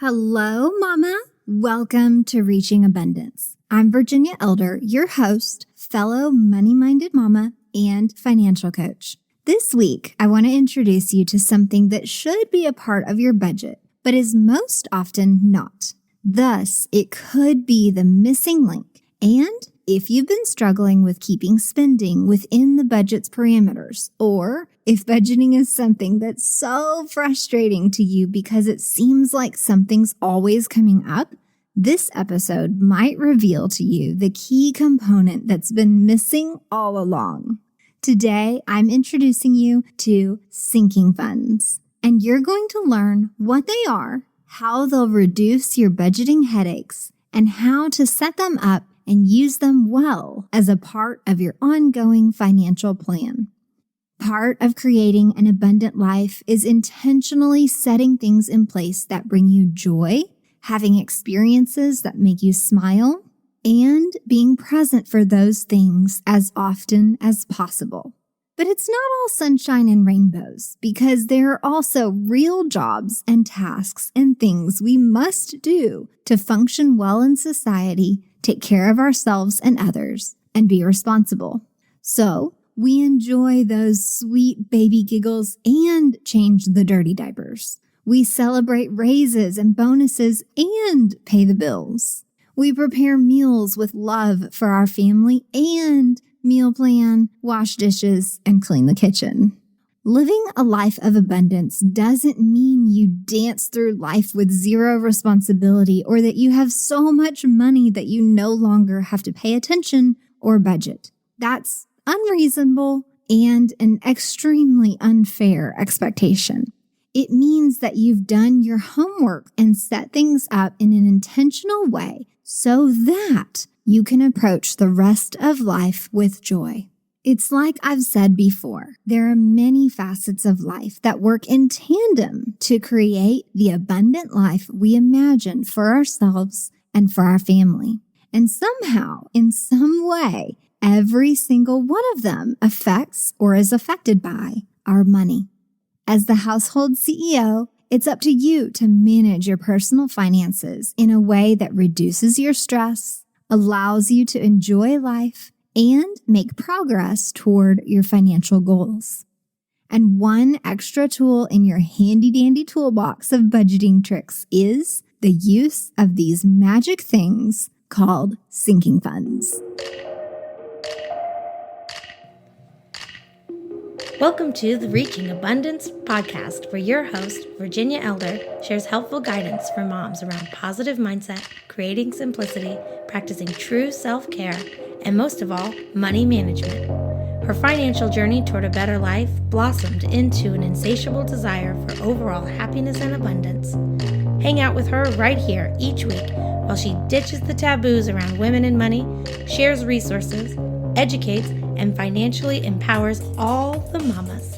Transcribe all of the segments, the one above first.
Hello, Mama. Welcome to Reaching Abundance. I'm Virginia Elder, your host, fellow money-minded mama, and financial coach. This week, I want to introduce you to something that should be a part of your budget, but is most often not. Thus, it could be the missing link. And if you've been struggling with keeping spending within the budget's parameters, or if budgeting is something that's so frustrating to you because it seems like something's always coming up, this episode might reveal to you the key component that's been missing all along. Today, I'm introducing you to sinking funds, and you're going to learn what they are, how they'll reduce your budgeting headaches, and how to set them up and use them well as a part of your ongoing financial plan. Part of creating an abundant life is intentionally setting things in place that bring you joy, having experiences that make you smile, and being present for those things as often as possible. But it's not all sunshine and rainbows, because there are also real jobs and tasks and things we must do to function well in society, take care of ourselves and others, and be responsible. So we enjoy those sweet baby giggles and change the dirty diapers. We celebrate raises and bonuses and pay the bills. We prepare meals with love for our family and meal plan, wash dishes, and clean the kitchen. Living a life of abundance doesn't mean you dance through life with zero responsibility or that you have so much money that you no longer have to pay attention or budget. That's unreasonable and an extremely unfair expectation. It means that you've done your homework and set things up in an intentional way so that you can approach the rest of life with joy. It's like I've said before, there are many facets of life that work in tandem to create the abundant life we imagine for ourselves and for our family. And somehow, in some way, every single one of them affects or is affected by our money. As the household CEO, it's up to you to manage your personal finances in a way that reduces your stress, allows you to enjoy life, and make progress toward your financial goals. And one extra tool in your handy-dandy toolbox of budgeting tricks is the use of these magic things called sinking funds. Welcome to the Reaching Abundance podcast, where your host, Virginia Elder, shares helpful guidance for moms around positive mindset, creating simplicity, practicing true self-care, and most of all, money management. Her financial journey toward a better life blossomed into an insatiable desire for overall happiness and abundance. Hang out with her right here each week while she ditches the taboos around women and money, shares resources, educates, and financially empowers all the mamas.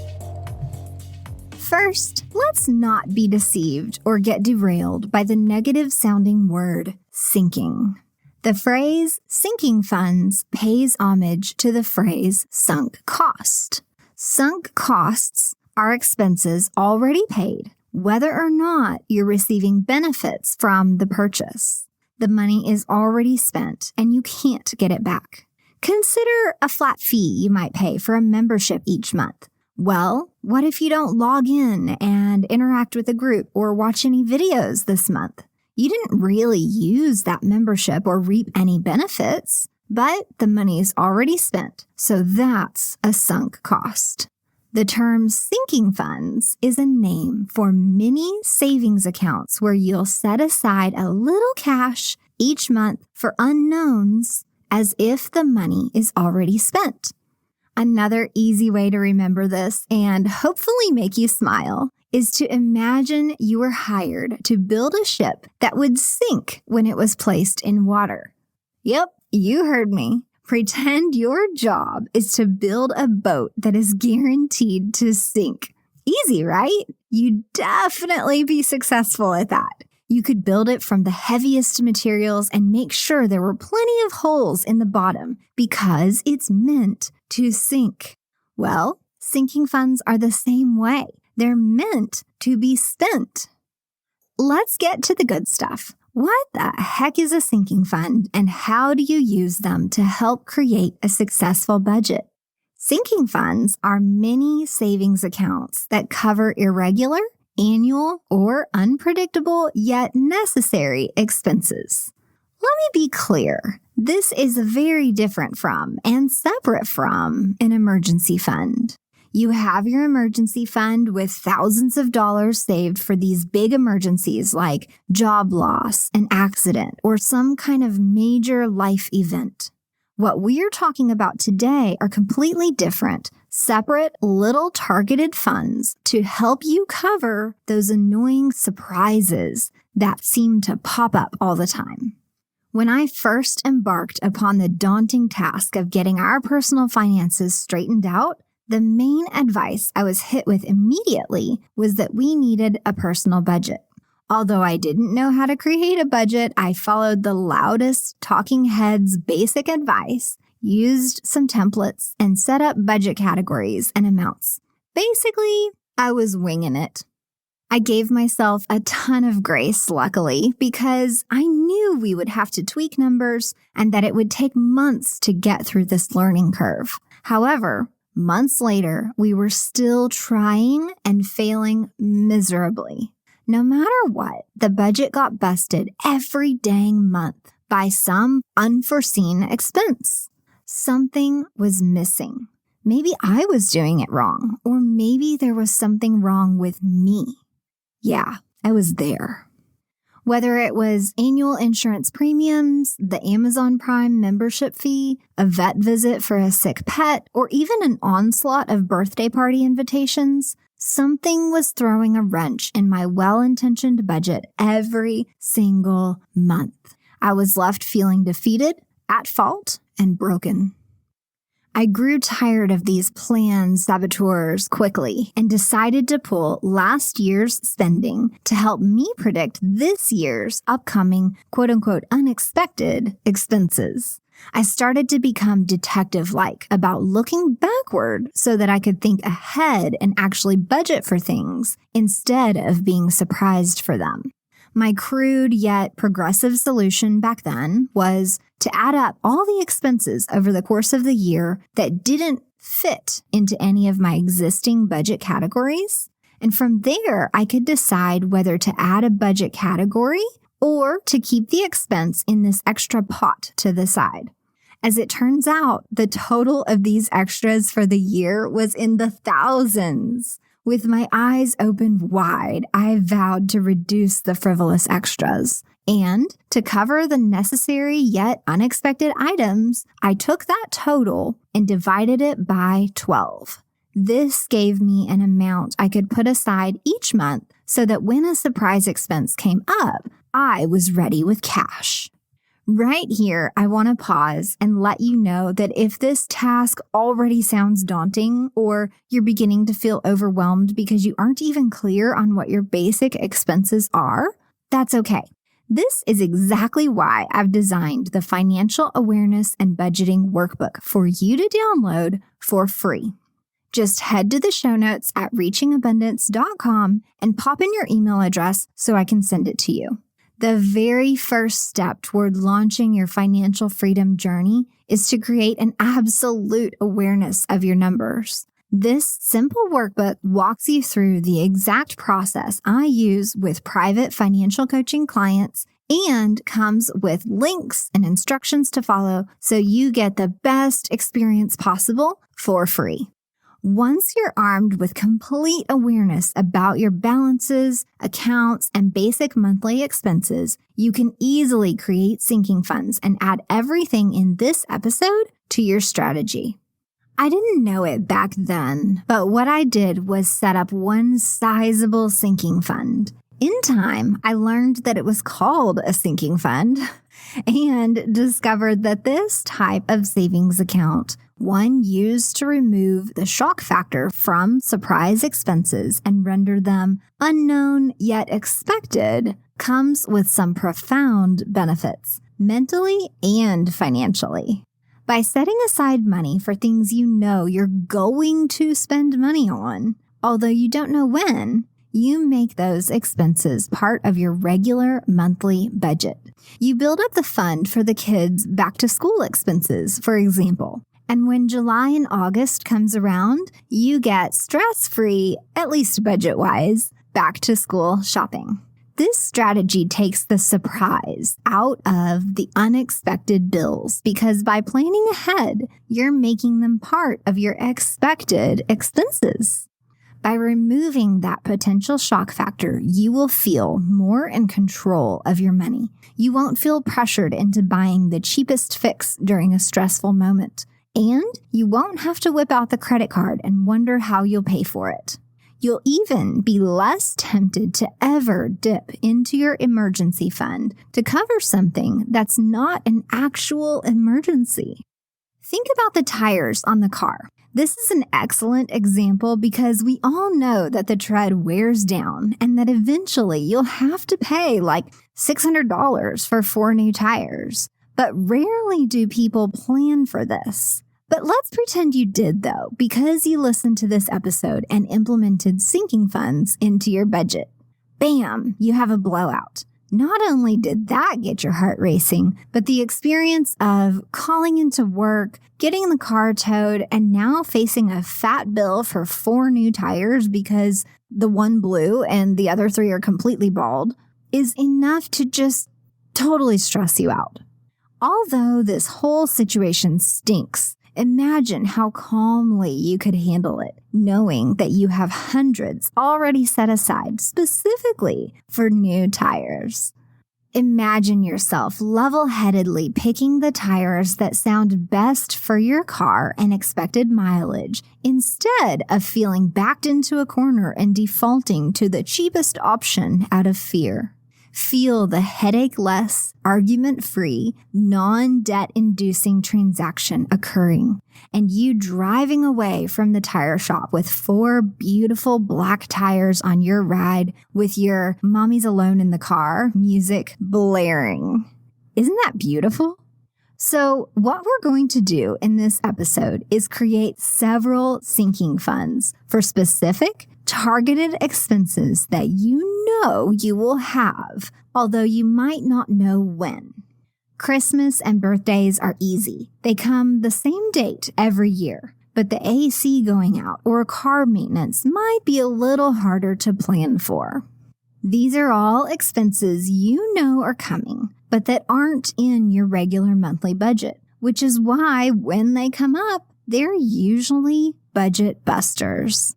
First, let's not be deceived or get derailed by the negative-sounding word sinking. The phrase sinking funds pays homage to the phrase sunk cost. Sunk costs are expenses already paid, whether or not you're receiving benefits from the purchase. The money is already spent and you can't get it back. Consider a flat fee you might pay for a membership each month. Well, what if you don't log in and interact with a group or watch any videos this month? You didn't really use that membership or reap any benefits, but the money is already spent, so that's a sunk cost. The term sinking funds is a name for many savings accounts where you'll set aside a little cash each month for unknowns as if the money is already spent. Another easy way to remember this and hopefully make you smile is to imagine you were hired to build a ship that would sink when it was placed in water. Yep, you heard me. Pretend your job is to build a boat that is guaranteed to sink. Easy, right? You'd definitely be successful at that. You could build it from the heaviest materials and make sure there were plenty of holes in the bottom because it's meant to sink. Well, sinking funds are the same way. They're meant to be spent. let's get to the good stuff. What the heck is a sinking fund, and how do you use them to help create a successful budget? Sinking funds are mini savings accounts that cover irregular, annual, or unpredictable yet necessary expenses. Let me be clear. This is very different from and separate from an emergency fund. You have your emergency fund with thousands of dollars saved for these big emergencies like job loss, an accident, or some kind of major life event. What we're talking about today are completely different, separate, little targeted funds to help you cover those annoying surprises that seem to pop up all the time. When I first embarked upon the daunting task of getting our personal finances straightened out, the main advice I was hit with immediately was that we needed a personal budget. Although I didn't know how to create a budget, I followed the loudest talking heads' basic advice, used some templates, and set up budget categories and amounts. Basically, I was winging it. I gave myself a ton of grace, luckily, because I knew we would have to tweak numbers and that it would take months to get through this learning curve. However, months later, we were still trying and failing miserably. No matter what, the budget got busted every dang month by some unforeseen expense. Something was missing. Maybe I was doing it wrong, or maybe there was something wrong with me. Yeah, I was there. Whether it was annual insurance premiums, the Amazon Prime membership fee, a vet visit for a sick pet, or even an onslaught of birthday party invitations, something was throwing a wrench in my well-intentioned budget every single month. I was left feeling defeated, at fault, and broken. I grew tired of these plan saboteurs quickly and decided to pull last year's spending to help me predict this year's upcoming quote-unquote unexpected expenses. I started to become detective-like about looking backward so that I could think ahead and actually budget for things instead of being surprised for them. My crude yet progressive solution back then was to add up all the expenses over the course of the year that didn't fit into any of my existing budget categories. And from there, I could decide whether to add a budget category or to keep the expense in this extra pot to the side. As it turns out, the total of these extras for the year was in the thousands. With my eyes opened wide, I vowed to reduce the frivolous extras. And to cover the necessary yet unexpected items, I took that total and divided it by 12. This gave me an amount I could put aside each month so that when a surprise expense came up, I was ready with cash. Right here, I want to pause and let you know that if this task already sounds daunting or you're beginning to feel overwhelmed because you aren't even clear on what your basic expenses are, that's okay. This is exactly why I've designed the Financial Awareness and Budgeting Workbook for you to download for free. Just head to the show notes at reachingabundance.com and pop in your email address so I can send it to you. The very first step toward launching your financial freedom journey is to create an absolute awareness of your numbers. This simple workbook walks you through the exact process I use with private financial coaching clients and comes with links and instructions to follow so you get the best experience possible for free. Once you're armed with complete awareness about your balances, accounts, and basic monthly expenses, you can easily create sinking funds and add everything in this episode to your strategy. I didn't know it back then, but what I did was set up one sizable sinking fund. In time, I learned that it was called a sinking fund and discovered that this type of savings account, one used to remove the shock factor from surprise expenses and render them unknown yet expected, comes with some profound benefits, mentally and financially. By setting aside money for things you know you're going to spend money on, although you don't know when, you make those expenses part of your regular monthly budget. You build up the fund for the kids' back to school expenses, for example. And when July and August comes around, you get stress-free, at least budget-wise, back to school shopping. This strategy takes the surprise out of the unexpected bills because by planning ahead, you're making them part of your expected expenses. By removing that potential shock factor, you will feel more in control of your money. You won't feel pressured into buying the cheapest fix during a stressful moment. And you won't have to whip out the credit card and wonder how you'll pay for it. You'll even be less tempted to ever dip into your emergency fund to cover something that's not an actual emergency. Think about the tires on the car. This is an excellent example because we all know that the tread wears down and that eventually you'll have to pay like $600 for 4 new tires. But rarely do people plan for this. But let's pretend you did, though, because you listened to this episode and implemented sinking funds into your budget. Bam, you have a blowout. Not only did that get your heart racing, but the experience of calling into work, getting the car towed, and now facing a fat bill for 4 new tires because the one blew and the other 3 are completely bald is enough to just totally stress you out. Although this whole situation stinks, imagine how calmly you could handle it, knowing that you have hundreds already set aside specifically for new tires. Imagine yourself level-headedly picking the tires that sound best for your car and expected mileage, instead of feeling backed into a corner and defaulting to the cheapest option out of fear. Feel the headache-less, argument-free, non-debt-inducing transaction occurring, and you driving away from the tire shop with 4 beautiful black tires on your ride with your Mommy's Alone in the Car music blaring. Isn't that beautiful? So what we're going to do in this episode is create several sinking funds for specific, targeted expenses that you know you will have, although you might not know when. Christmas and birthdays are easy. They come the same date every year, but the AC going out or car maintenance might be a little harder to plan for. These are all expenses you know are coming, but that aren't in your regular monthly budget, which is why when they come up, they're usually budget busters.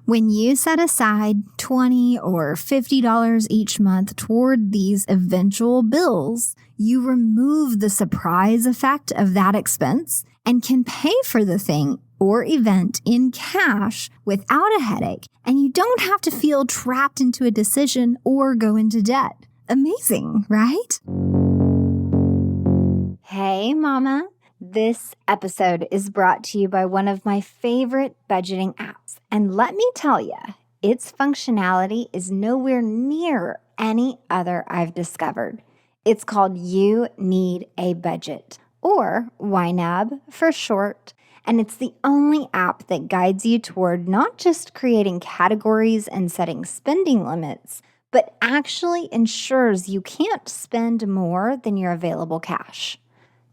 When you set aside $20 or $50 each month toward these eventual bills, you remove the surprise effect of that expense and can pay for the thing or event in cash without a headache, and you don't have to feel trapped into a decision or go into debt. Amazing, right? Hey, Mama. This episode is brought to you by one of my favorite budgeting apps. And let me tell you, its functionality is nowhere near any other I've discovered. It's called You Need a Budget, or YNAB for short. And it's the only app that guides you toward not just creating categories and setting spending limits, but actually ensures you can't spend more than your available cash.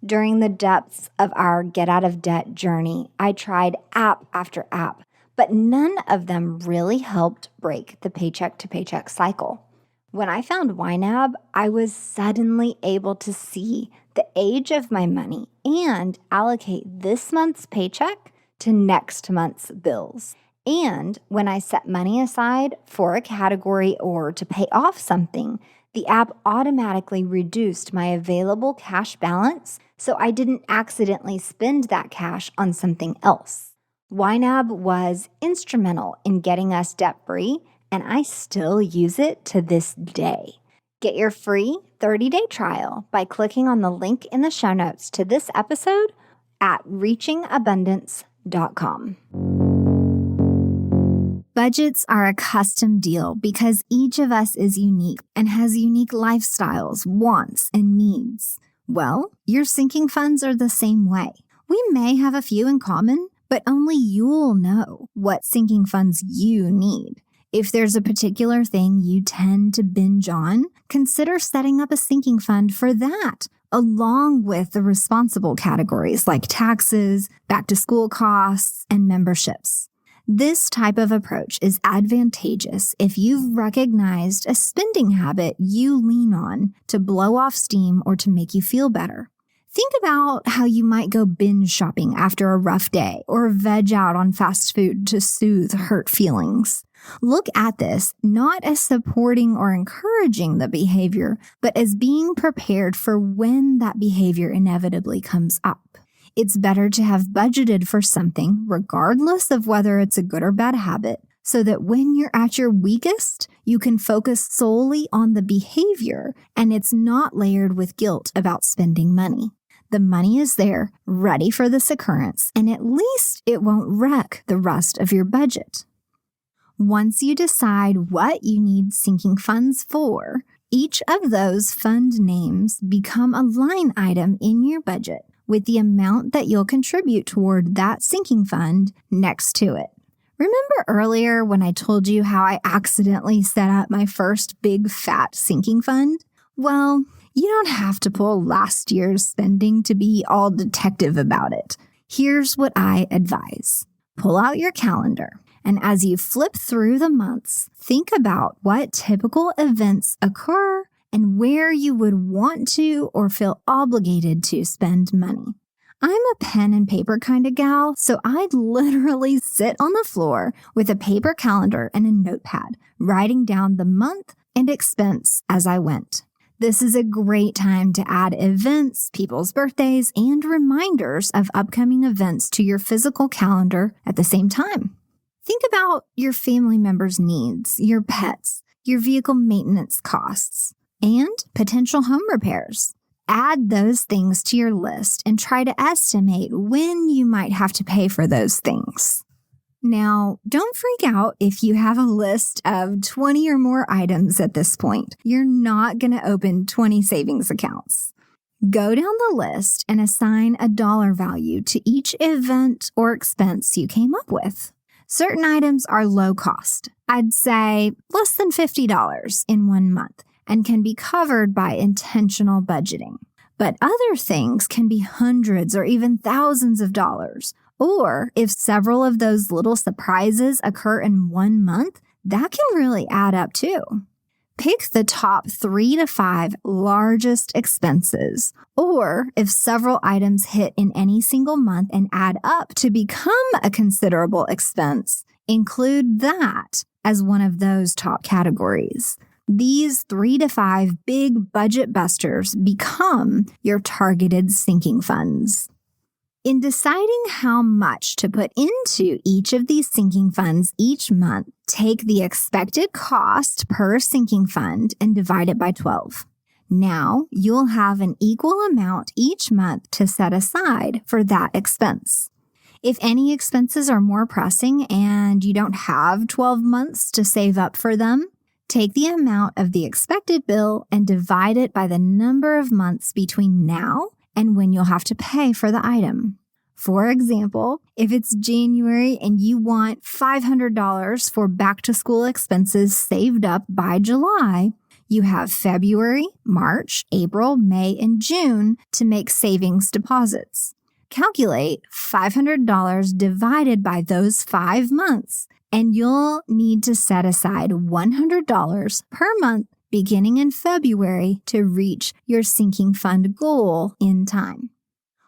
During the depths of our get out of debt journey, I tried app after app, but none of them really helped break the paycheck to paycheck cycle. When I found YNAB, I was suddenly able to see the age of my money and allocate this month's paycheck to next month's bills. And when I set money aside for a category or to pay off something, the app automatically reduced my available cash balance so I didn't accidentally spend that cash on something else. YNAB was instrumental in getting us debt-free, and I still use it to this day. Get your free 30-day trial by clicking on the link in the show notes to this episode at reachingabundance.com. Budgets are a custom deal because each of us is unique and has unique lifestyles, wants, and needs. Well, your sinking funds are the same way. We may have a few in common, but only you'll know what sinking funds you need. If there's a particular thing you tend to binge on, consider setting up a sinking fund for that, along with the responsible categories like taxes, back-to-school costs, and memberships. This type of approach is advantageous if you've recognized a spending habit you lean on to blow off steam or to make you feel better. Think about how you might go binge shopping after a rough day or veg out on fast food to soothe hurt feelings. Look at this not as supporting or encouraging the behavior, but as being prepared for when that behavior inevitably comes up. It's better to have budgeted for something, regardless of whether it's a good or bad habit, so that when you're at your weakest, you can focus solely on the behavior and it's not layered with guilt about spending money. The money is there, ready for this occurrence, and at least it won't wreck the rest of your budget. Once you decide what you need sinking funds for, each of those fund names become a line item in your budget with the amount that you'll contribute toward that sinking fund next to it. Remember earlier when I told you how I accidentally set up my first big fat sinking fund? Well, you don't have to pull last year's spending to be all detective about it. Here's what I advise. Pull out your calendar, and as you flip through the months, think about what typical events occur and where you would want to or feel obligated to spend money. I'm a pen and paper kind of gal, so I'd literally sit on the floor with a paper calendar and a notepad, writing down the month and expense as I went. This is a great time to add events, people's birthdays, and reminders of upcoming events to your physical calendar at the same time. Think about your family members' needs, your pets, your vehicle maintenance costs, and potential home repairs. Add those things to your list and try to estimate when you might have to pay for those things. Now, don't freak out if you have a list of 20 or more items at this point. You're not going to open 20 savings accounts. Go down the list and assign a dollar value to each event or expense you came up with. Certain items are low cost. I'd say less than $50 in 1 month and can be covered by intentional budgeting. But other things can be hundreds or even thousands of dollars. Or if several of those little surprises occur in 1 month, that can really add up too. Pick the top 3 to 5 largest expenses, or if several items hit in any single month and add up to become a considerable expense, include that as one of those top categories. These 3 to 5 big budget busters become your targeted sinking funds. In deciding how much to put into each of these sinking funds each month, take the expected cost per sinking fund and divide it by 12. Now, you'll have an equal amount each month to set aside for that expense. If any expenses are more pressing and you don't have 12 months to save up for them, take the amount of the expected bill and divide it by the number of months between now and when you'll have to pay for the item. For example, if it's January and you want $500 for back-to-school expenses saved up by July, you have February, March, April, May, and June to make savings deposits. Calculate $500 divided by those 5 months, and you'll need to set aside $100 per month beginning in February to reach your sinking fund goal in time.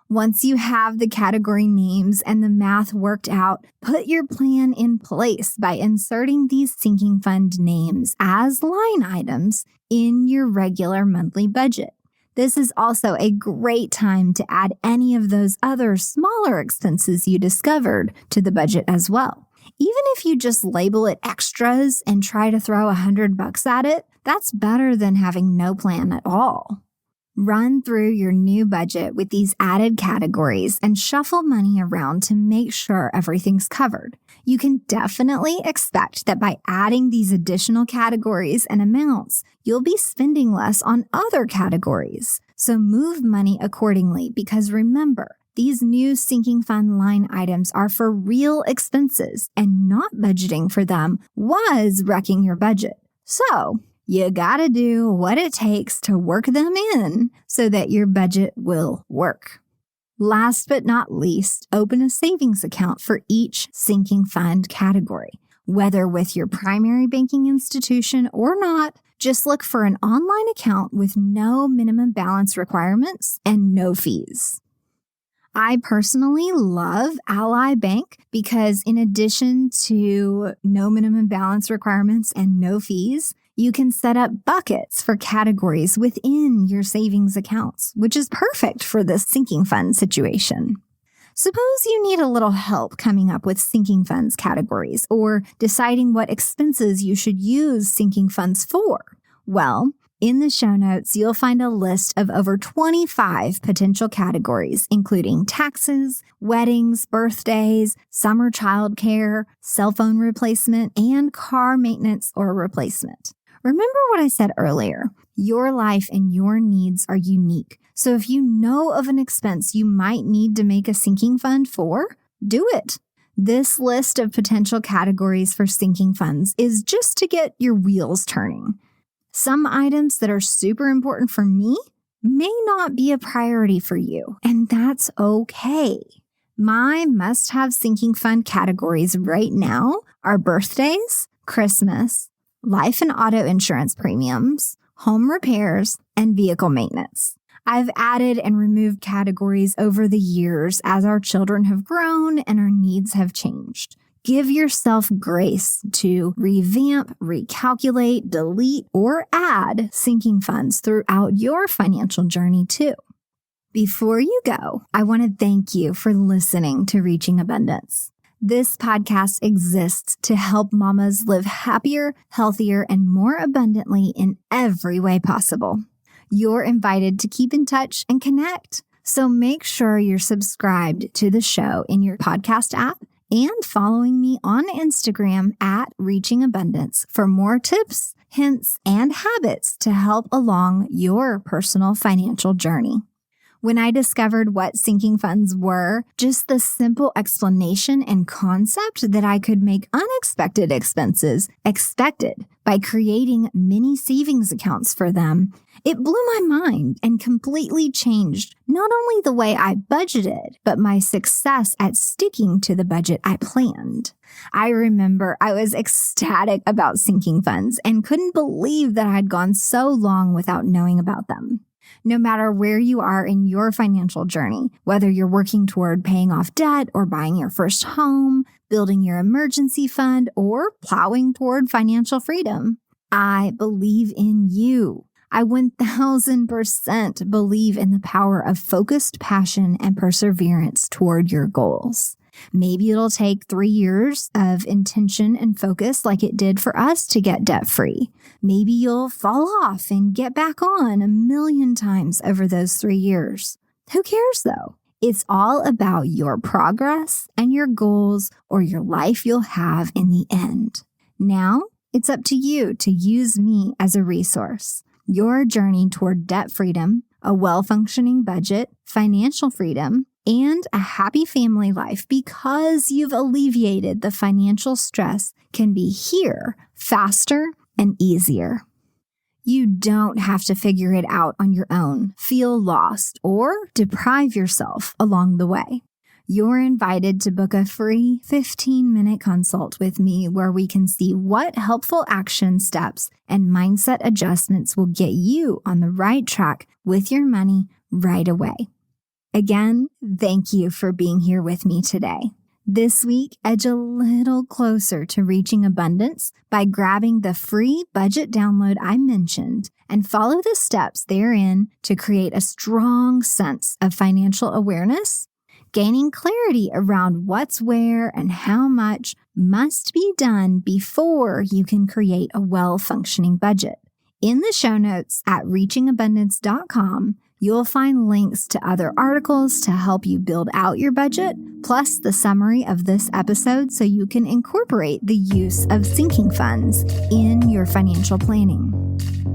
Once you have the category names and the math worked out, put your plan in place by inserting these sinking fund names as line items in your regular monthly budget. This is also a great time to add any of those other smaller expenses you discovered to the budget as well. Even if you just label it extras and try to throw $100 at it, that's better than having no plan at all. Run through your new budget with these added categories and shuffle money around to make sure everything's covered. You can definitely expect that by adding these additional categories and amounts, you'll be spending less on other categories. So move money accordingly because remember, These new sinking fund line items are for real expenses, and not budgeting for them was wrecking your budget. So you gotta do what it takes to work them in so that your budget will work. Last but not least, open a savings account for each sinking fund category. Whether with your primary banking institution or not, just look for an online account with no minimum balance requirements and no fees. I personally love Ally Bank because in addition to no minimum balance requirements and no fees, you can set up buckets for categories within your savings accounts, which is perfect for this sinking fund situation. Suppose you need a little help coming up with sinking funds categories or deciding what expenses you should use sinking funds for. Well, in the show notes, you'll find a list of over 25 potential categories, including taxes, weddings, birthdays, summer childcare, cell phone replacement, and car maintenance or replacement. Remember what I said earlier, your life and your needs are unique. So if you know of an expense you might need to make a sinking fund for, do it. This list of potential categories for sinking funds is just to get your wheels turning. Some items that are super important for me may not be a priority for you, and that's okay. My must-have sinking fund categories right now are birthdays, Christmas, life and auto insurance premiums, home repairs, and vehicle maintenance. I've added and removed categories over the years as our children have grown and our needs have changed. Give yourself grace to revamp, recalculate, delete, or add sinking funds throughout your financial journey too. Before you go, I want to thank you for listening to Reaching Abundance. This podcast exists to help mamas live happier, healthier, and more abundantly in every way possible. You're invited to keep in touch and connect. So make sure you're subscribed to the show in your podcast app and following me on Instagram at Reaching Abundance for more tips, hints, and habits to help along your personal financial journey. When I discovered what sinking funds were, just the simple explanation and concept that I could make unexpected expenses expected by creating mini savings accounts for them, it blew my mind and completely changed not only the way I budgeted, but my success at sticking to the budget I planned. I remember I was ecstatic about sinking funds and couldn't believe that I'd gone so long without knowing about them. No matter where you are in your financial journey, whether you're working toward paying off debt or buying your first home, building your emergency fund, or plowing toward financial freedom, I believe in you. I 1000% believe in the power of focused passion and perseverance toward your goals. Maybe it'll take 3 years of intention and focus like it did for us to get debt-free. Maybe you'll fall off and get back on 1,000,000 times over those 3 years. Who cares though? It's all about your progress and your goals or your life you'll have in the end. Now, it's up to you to use me as a resource. Your journey toward debt freedom, a well-functioning budget, financial freedom, and a happy family life because you've alleviated the financial stress can be here faster and easier. You don't have to figure it out on your own, feel lost, or deprive yourself along the way. You're invited to book a free 15-minute consult with me where we can see what helpful action steps and mindset adjustments will get you on the right track with your money right away. Again, thank you for being here with me today. This week, edge a little closer to reaching abundance by grabbing the free budget download I mentioned and follow the steps therein to create a strong sense of financial awareness, gaining clarity around what's where and how much must be done before you can create a well-functioning budget. In the show notes at reachingabundance.com, you'll find links to other articles to help you build out your budget, plus the summary of this episode so you can incorporate the use of sinking funds in your financial planning.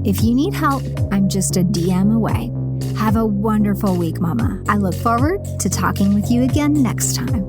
If you need help, I'm just a DM away. Have a wonderful week, Mama. I look forward to talking with you again next time.